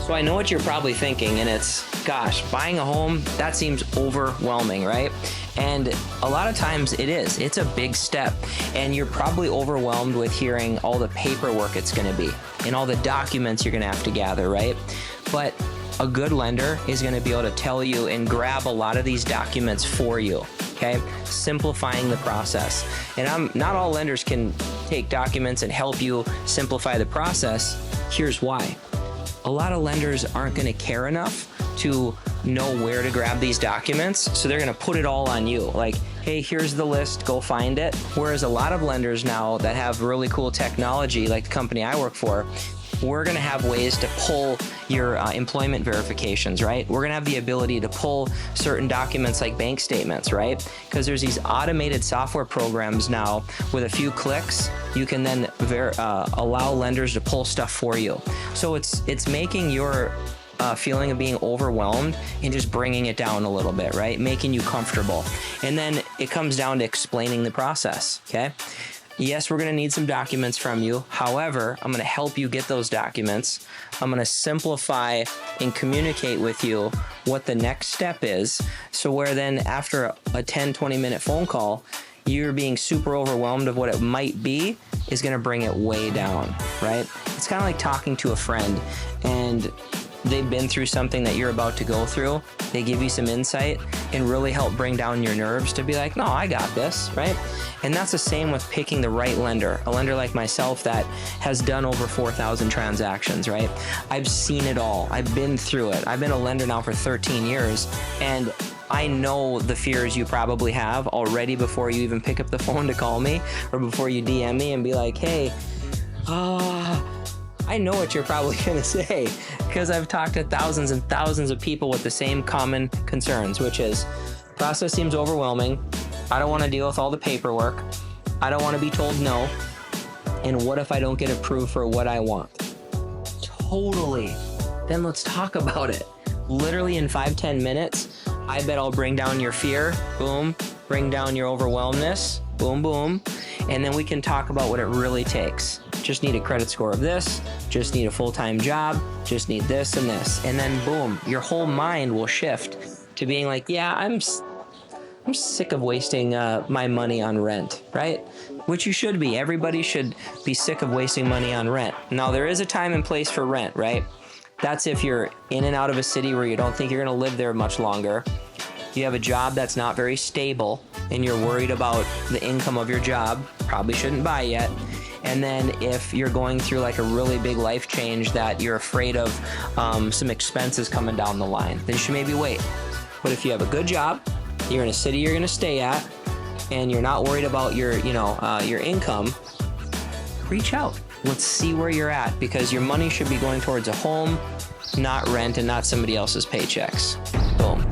So I know what you're probably thinking, and it's, gosh, buying a home, that seems overwhelming, right? And a lot of times it is. It's a big step, and you're probably overwhelmed with hearing all the paperwork it's going to be and all the documents you're going to have to gather, right? But a good lender is going to be able to tell you and grab a lot of these documents for you, okay? Simplifying the process. And not all lenders can take documents and help you simplify the process. Here's why. A lot of lenders aren't going to care enough to know where to grab these documents, so they're going to put it all on you. Like, hey, here's the list, go find it. Whereas a lot of lenders now that have really cool technology, like the company I work for, we're going to have ways to pull your employment verifications, right? We're going to have the ability to pull certain documents like bank statements, right? Because there's these automated software programs now with a few clicks, you can then allow lenders to pull stuff for you. So it's making your feeling of being overwhelmed and just bringing it down a little bit, right? Making you comfortable. And then it comes down to explaining the process, okay? Yes, we're going to need some documents from you. However, I'm going to help you get those documents. I'm going to simplify and communicate with you what the next step is. So where then after a 10, 20-minute phone call, you're being super overwhelmed of what it might be is going to bring it way down, right? It's kind of like talking to a friend and they've been through something that you're about to go through. They give you some insight and really help bring down your nerves to be like, no, I got this, right? And that's the same with picking the right lender, a lender like myself that has done over 4,000 transactions, right? I've seen it all. I've been through it. I've been a lender now for 13 years, and I know the fears you probably have already before you even pick up the phone to call me or before you DM me and be like, hey, I know what you're probably going to say because I've talked to thousands and thousands of people with the same common concerns, which is process seems overwhelming. I don't want to deal with all the paperwork. I don't want to be told no. And what if I don't get approved for what I want? Totally. Then let's talk about it. Literally in 5-10 minutes, I bet I'll bring down your fear. Boom. Bring down your overwhelmness. Boom, boom. And then we can talk about what it really takes. Just need a credit score of this, just need a full-time job, just need this and this. And then boom, your whole mind will shift to being like, yeah, I'm sick of wasting my money on rent, right? Which you should be. Everybody should be sick of wasting money on rent. Now, there is a time and place for rent, right? That's if you're in and out of a city where you don't think you're going to live there much longer. You have a job that's not very stable and you're worried about the income of your job, probably shouldn't buy yet. And then if you're going through like a really big life change that you're afraid of some expenses coming down the line, then you should maybe wait. But if you have a good job, you're in a city you're going to stay at, and you're not worried about your income, reach out. Let's see where you're at, because your money should be going towards a home, not rent, and not somebody else's paychecks. Boom.